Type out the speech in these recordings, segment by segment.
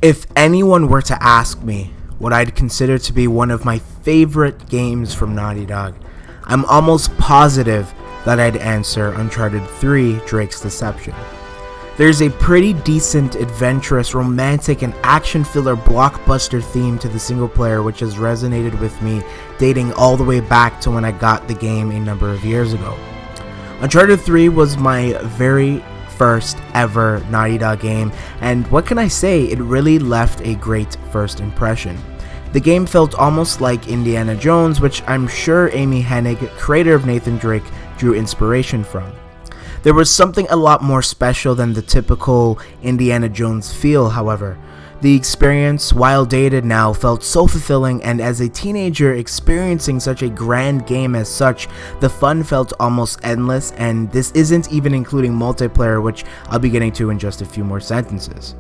If anyone were to ask me what I'd consider to be one of my favorite games from Naughty Dog, I'm almost positive that I'd answer Uncharted 3: Drake's Deception. There's a pretty decent, adventurous, romantic, and action-filler blockbuster theme to the single player which has resonated with me dating all the way back to when I got the game a number of years ago. Uncharted 3 was my very first ever Naughty Dog game, and what can I say, it really left a great first impression. The game felt almost like Indiana Jones, which I'm sure Amy Hennig, creator of Nathan Drake, drew inspiration from. There was something a lot more special than the typical Indiana Jones feel, however. The experience, while dated now, felt so fulfilling, and as a teenager experiencing such a grand game as such, the fun felt almost endless, and this isn't even including multiplayer, which I'll be getting to in just a few more sentences.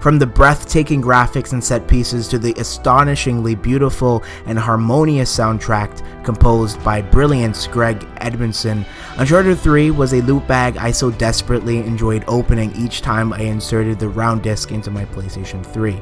From the breathtaking graphics and set pieces to the astonishingly beautiful and harmonious soundtrack composed by brilliant Greg Edmondson, Uncharted 3 was a loot bag I so desperately enjoyed opening each time I inserted the round disc into my PlayStation 3.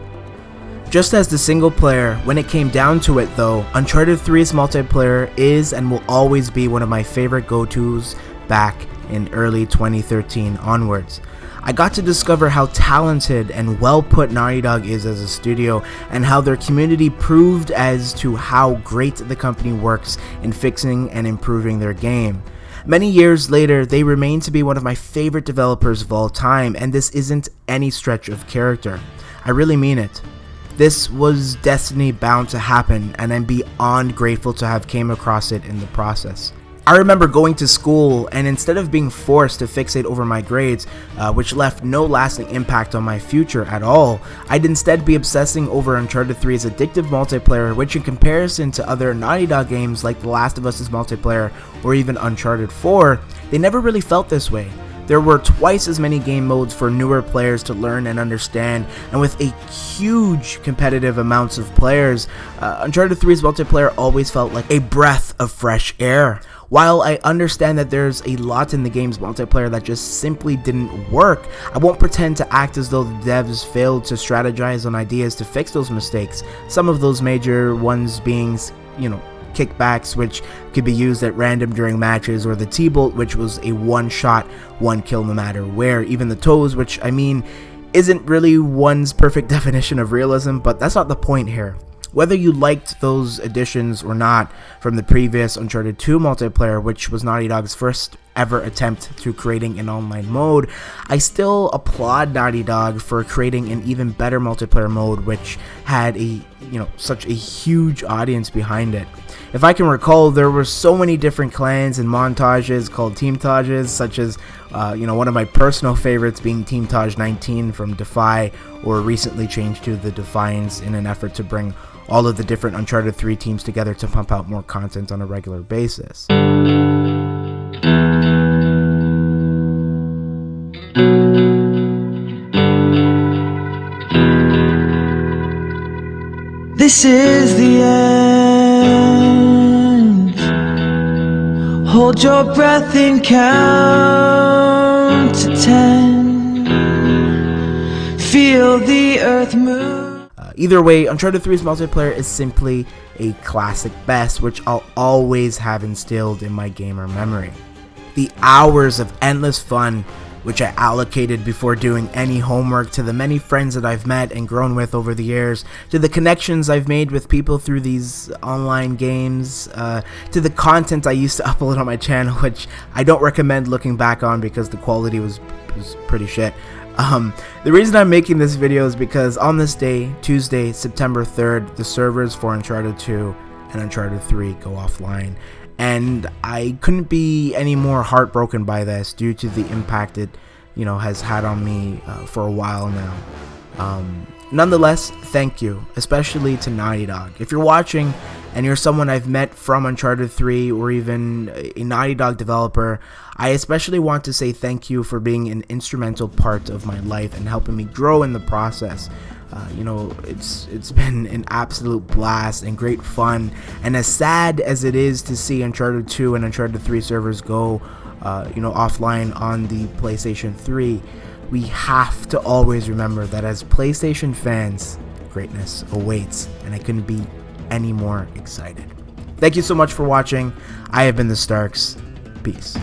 Just as the single player, when it came down to it though, Uncharted 3's multiplayer is and will always be one of my favorite go-tos back in early 2013 onwards. I got to discover how talented and well put Naughty Dog is as a studio, and how their community proved as to how great the company works in fixing and improving their game. Many years later, they remain to be one of my favorite developers of all time, and this isn't any stretch of character. I really mean it. This was destiny bound to happen, and I'm beyond grateful to have came across it in the process. I remember going to school, and instead of being forced to fixate over my grades, which left no lasting impact on my future at all, I'd instead be obsessing over Uncharted 3's addictive multiplayer, which in comparison to other Naughty Dog games like The Last of Us' multiplayer or even Uncharted 4, they never really felt this way. There were twice as many game modes for newer players to learn and understand, and with a huge competitive amounts of players, Uncharted 3's multiplayer always felt like a breath of fresh air. While I understand that there's a lot in the game's multiplayer that just simply didn't work, I won't pretend to act as though the devs failed to strategize on ideas to fix those mistakes, some of those major ones being, kickbacks which could be used at random during matches, or the T-bolt which was a one shot, one kill no matter where, even the toes, which isn't really one's perfect definition of realism, but that's not the point here. Whether you liked those additions or not from the previous Uncharted 2 multiplayer, which was Naughty Dog's first ever attempt to creating an online mode, I still applaud Naughty Dog for creating an even better multiplayer mode which had such a huge audience behind it. If I can recall, there were so many different clans and montages called Team Tages, such as one of my personal favorites being Team Taj 19 from Defy, or recently changed to the Defiance in an effort to bring all of the different Uncharted 3 teams together to pump out more content on a regular basis. This is the end. Hold your breath and count to 10. Feel the earth move. Either way, Uncharted 3's multiplayer is simply a classic best, which I'll always have instilled in my gamer memory. The hours of endless fun which I allocated before doing any homework, to the many friends that I've met and grown with over the years, to the connections I've made with people through these online games, to the content I used to upload on my channel, which I don't recommend looking back on because the quality was pretty shit. The reason I'm making this video is because on this day, Tuesday, September 3rd, the servers for Uncharted 2 and Uncharted 3 go offline. And I couldn't be any more heartbroken by this due to the impact it, has had on me for a while now. Nonetheless, thank you, especially to Naughty Dog. If you're watching and you're someone I've met from Uncharted 3 or even a Naughty Dog developer, I especially want to say thank you for being an instrumental part of my life and helping me grow in the process. It's been an absolute blast and great fun, and as sad as it is to see Uncharted 2 and Uncharted 3 servers go offline on the PlayStation 3, we have to always remember that as PlayStation fans, greatness awaits, and I couldn't be any more excited. Thank you so much for watching. I have been TheStarkz. Peace.